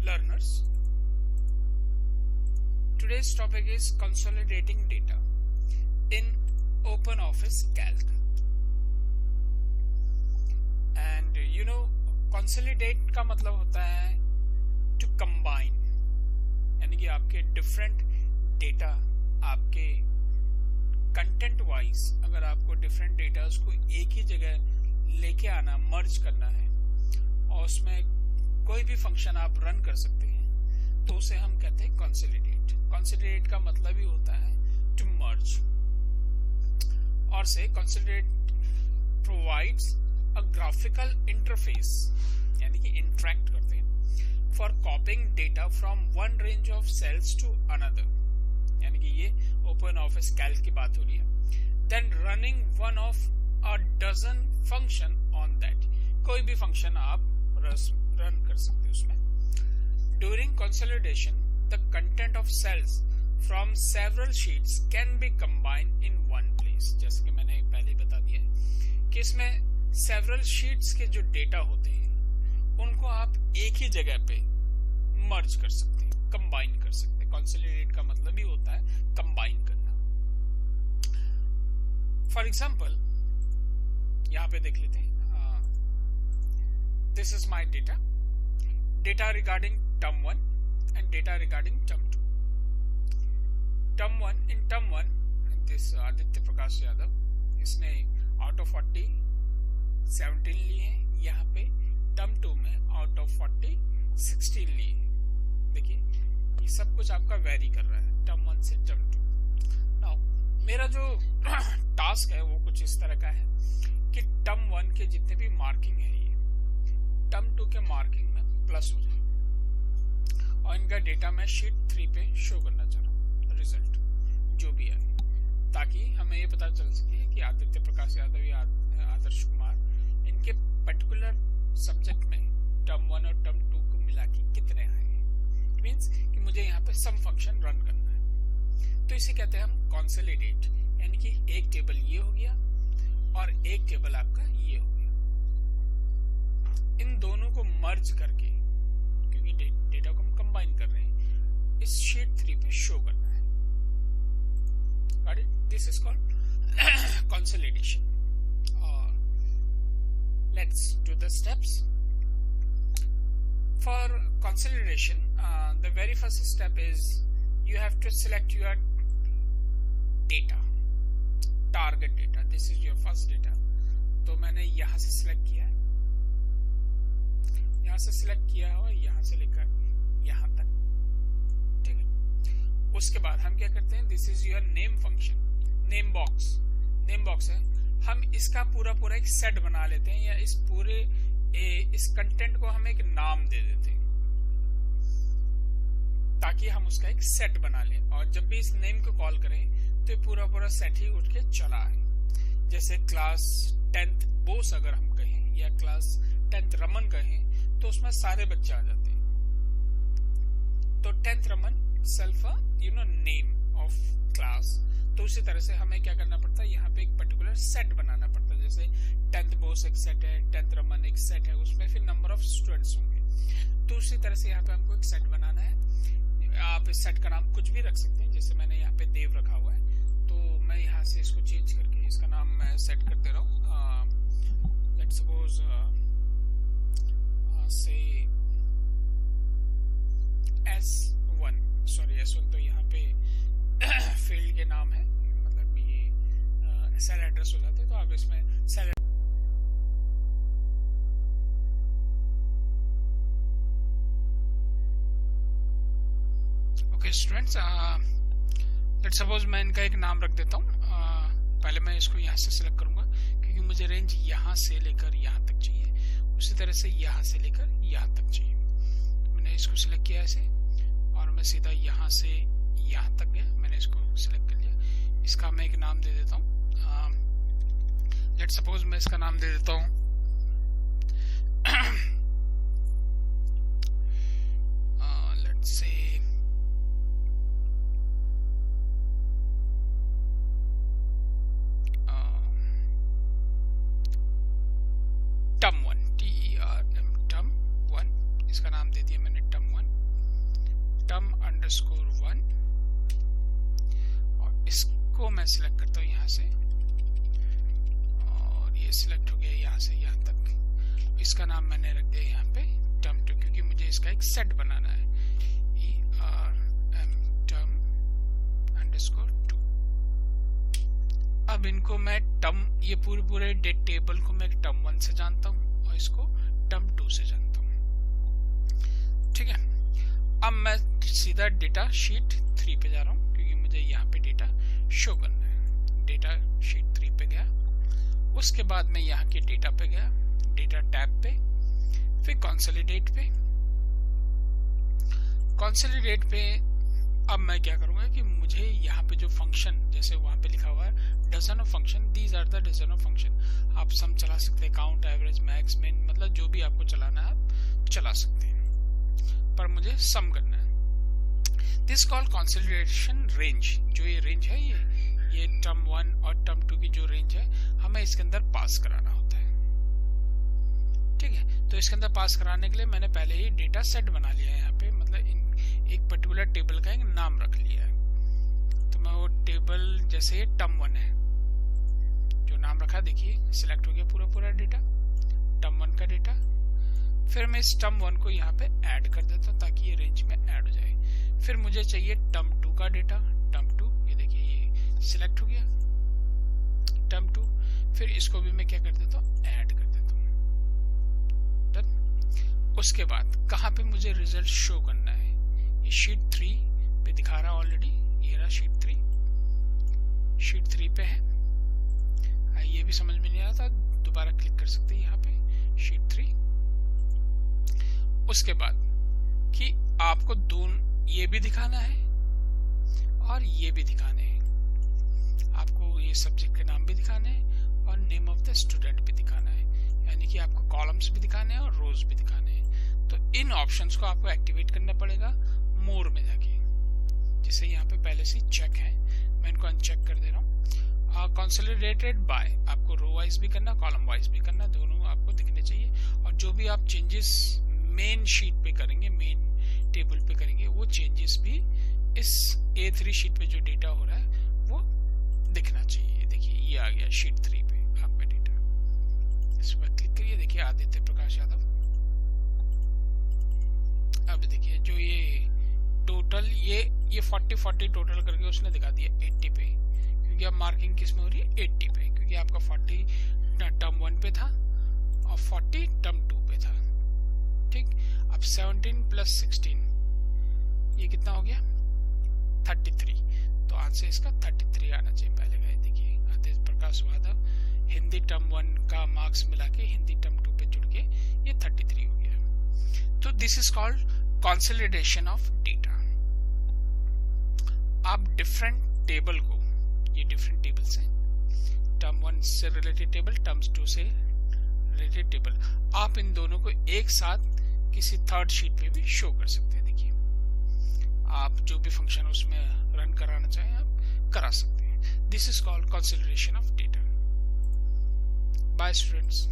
learners. Today's topic is consolidating data in OpenOffice Calc. And consolidate का मतलब होता है to combine, यानी कि आपके different data, आपके कंटेंट वाइज अगर आपको डिफरेंट डेटा उसको एक ही जगह लेके आना, मर्ज करना है और उसमें कोई भी फंक्शन आप रन कर सकते हैं, तो उसे हम कहते हैं कंसोलिडेट. कंसोलिडेट का मतलब ही होता है टू मर्ज. और से consolidate provides a graphical interface, यानी कि इंटरेक्ट करते हैं for copying data from one range of cells to another, यानी कि ये ओपन ऑफिस कैल्क की बात हो रही है. Then running one of a dozen function on that, कोई भी फंक्शन आप रन कर सकते हैं उसमें. During consolidation the content of cells from several sheets can be combined in one place. जैसे कि मैंने पहले बता दिया है कि इसमें सेवरल शीट्स के जो डेटा होते हैं उनको आप एक ही जगह पे मर्ज कर सकते हैं, कंबाइन कर सकते हैं. कंसोलिडेट का मतलब ही होता है कंबाइन करना. फॉर एग्जाम्पल यहां पे देख लेते हैं, this is my data regarding term 1 and data regarding term 2. Term 1, in term 1 this Aditya Prakash Yadav, इसने आउट ऑफ 40 17 लिए हैं. यहाँ पे टर्म 2 में आउट ऑफ 40 16 लिए. देखिए ये सब कुछ आपका वेरी कर रहा है टर्म 1 से टर्म 2. नाउ मेरा जो टास्क है वो कुछ इस तरह का है कि टर्म 1 के जितने भी मार्किंग है ये टर्म 2 के मार्किंग में प्लस हो जाए और इनका डेटा मैं शीट 3 पे शो करना चाह रहा हूँ, रिजल्ट जो भी है, ताकि हमें ये पता चल सके कि आदित्य प्रकाश यादव या आदर्श कुमार इनके पर्टिकुलर सब्जेक्ट में टर्म 1 और टर्म 2 को मिला के कितने आए. मीन्स कि मुझे यहाँ पे सम फंक्शन रन करना है, तो इसे कहते हैं हम कंसोलिडेट, यानी कि एक टेबल ये हो गया और एक टेबल आपका ये हो गया. इन दोनों को मर्ज करके, क्योंकि डेटा को हम कंबाइन कर रहे हैं, इस शीट 3 पे शो करना है. Got it? This is called consolidation. और let's do the steps. For consolidation, the very first step is you have to select your data, target data. This is your first data. तो मैंने यहाँ से select किया है, यहाँ से select किया है और यहाँ से लेकर यहाँ तक, ठीक है. उसके बाद हम क्या करते हैं, this is your name function, name box है. हम इसका पूरा एक सेट बना लेते हैं, या इस पूरे इस कंटेंट को हम एक नाम दे देते हैं ताकि हम उसका एक सेट बना लें, और जब भी इस नेम को कॉल करें तो ये पूरा सेट ही उठ के चला है. जैसे क्लास 10th बोस अगर हम कहें या क्लास 10th रमन कहें तो उसमें सारे बच्चे आ जाते हैं. तो 10th Raman self name of class. तो उसी तरह से हमें क्या करना पड़ता है, यहाँ पे एक पर्टिकुलर सेट बनाना पड़ता है. जैसे 10th बोस एक सेट है, 10th रमन एक सेट है, उसमें फिर नंबर ऑफ स्टूडेंट्स होंगे. तो उसी तरह से यहाँ पे हमको एक सेट बनाना है. आप इस सेट का नाम कुछ भी रख सकते हैं. जैसे मैंने यहाँ पे देव रखा हुआ है, तो मैं यहाँ से इसको चेंज करके इसका नाम मैं सेट कर दे रहा हूँ. लेट्स सपोज से S1, सॉरी S1 तो यहाँ पे फील्ड के नाम है, मतलब ये सेल एड्रेस हो जाते हैं. तो आप इसमें cell okay students, let's suppose मैं इनका एक नाम रख देता हूँ. पहले मैं इसको यहाँ से सिलेक्ट करूंगा क्योंकि मुझे रेंज यहाँ से लेकर यहाँ तक चाहिए, उसी तरह से यहाँ से लेकर यहाँ तक चाहिए. मैंने इसको सिलेक्ट किया ऐसे और मैं सीधा यहाँ से यहाँ तक गया. मैंने इसको सिलेक्ट कर लिया. इसका मैं एक नाम दे देता हूँ. लेट्स सपोज मैं इसका नाम दे देता हूँ let's say term 1, TERM, term 1. इसका नाम दे दिया मैंने टर्म 1. _1 और इसको मैं सिलेक्ट करता हूँ यहाँ से, और ये सिलेक्ट हो गया यहाँ से यहाँ तक। इसका नाम मैंने रख दिया यहाँ पे term2, क्योंकि मुझे इसका एक सेट बनाना है, term_2। अब इनको मैं ये पूरे डेट टेबल को मैं term1 से जानता हूँ और इसको term2 से जानता हूँ, ठीक है। अब मैं सीधा डेटा शीट 3 पे जा रहा हूँ, क्योंकि मुझे यहाँ पे डेटा शो करना है। डेटा शीट 3 पे गया, उसके बाद मैं यहाँ के डेटा पे गया, डेटा टैब पे, फिर कंसोलिडेट पे। कंसोलिडेट पे अब मैं क्या करूंगा कि मुझे यहाँ पे जो फंक्शन, जैसे वहां पे लिखा हुआ है dozen of function, these are the dozen of function. आप सम चला सकते हैं, काउंट, एवरेज, मैक्स, मिन, मतलब जो भी आपको चलाना है आप चला सकते हैं, पर मुझे सम करना है। This call consolidation range. जो ये रेंज है, ये term1 और term2 की जो रेंज है, हमें इसके अंदर पास कराना होता है, ठीक है। तो इसके अंदर पास कराने के लिए मैंने पहले ही डेटा सेट बना लिया है यहाँ पे, मतलब एक पर्टिकुलर टेबल का एक नाम रख लिया है। तो मैं वो टेबल, जैसे ये term1 है, जो नाम रखा, देखिए सिलेक्ट हो गया पूरा डेटा, term1 का डेटा। फिर मैं इस term1 को यहाँ पे ऐड कर देता हूँ ताकि ये रेंज में ऐड हो जाए। फिर मुझे चाहिए term2 का डेटा, term2, ये देखिए ये सिलेक्ट हो गया term2। फिर इसको भी मैं क्या कर देता हूँ, ऐड कर देता हूँ, डन। उसके बाद कहाँ पे मुझे रिजल्ट शो करना है, ये शीट 3 पे दिखा रहा ऑलरेडी, ये रहा शीट 3 पे है। ये भी समझ में नहीं आया था, दोबारा क्लिक कर सकते हैं यहाँ पे शीट 3। उसके बाद कि आपको ये भी दिखाना है और ये भी दिखाने हैं, आपको ये सब्जेक्ट के नाम भी दिखाने हैं और नेम ऑफ द स्टूडेंट भी दिखाना है, यानी कि आपको कॉलम्स भी दिखाने हैं और रोज भी दिखाने हैं। तो इन ऑप्शंस को आपको एक्टिवेट करना पड़ेगा मोर में जाके, जिसे यहाँ पे पहले से चेक है, मैं इनको अनचेक कर दे रहा हूँ। कंसोलिडेटेड बाय, आपको रो वाइज भी करना, कॉलम वाइज भी करना, दोनों आपको दिखने चाहिए। और जो भी आप चेंजेस मेन शीट पे करेंगे, मेन टेबल पे करेंगे, वो चेंजेस भी इस A3 शीट पे जो डेटा हो रहा है वो दिखना चाहिए। देखिए ये आ गया शीट 3 पे आपका डेटा, इस पर क्लिक करिए, देखिए आदित्य प्रकाश यादव। अब देखिए जो ये टोटल, ये 40 टोटल करके उसने दिखा दिया 80 पे, क्योंकि अब मार्किंग किस में हो रही है, 80 पे, क्योंकि आपका 40 term1 पे था और 40 term2 पे था, ठीक। अब 17 + 16 ये कितना हो गया, 33। तो आंसर इसका 33 आना चाहिए पहले का। देखिए आदित्य प्रकाश यादव, हिंदी term1 का मार्क्स मिला के हिंदी term2 पे जुड़ के ये 33 हो गया। तो this is called consolidation of data. आप डिफरेंट टेबल को, ये डिफरेंट टेबल्स हैं, term1 से रिलेटेड टेबल, term2 से रिलेटेड टेबल, आप इन दोनों को एक साथ किसी थर्ड शीट पे भी शो कर सकते हैं। देखिए आप जो भी फंक्शन उसमें रन कराना चाहें आप करा सकते हैं। This is called consolidation of data. Bye students.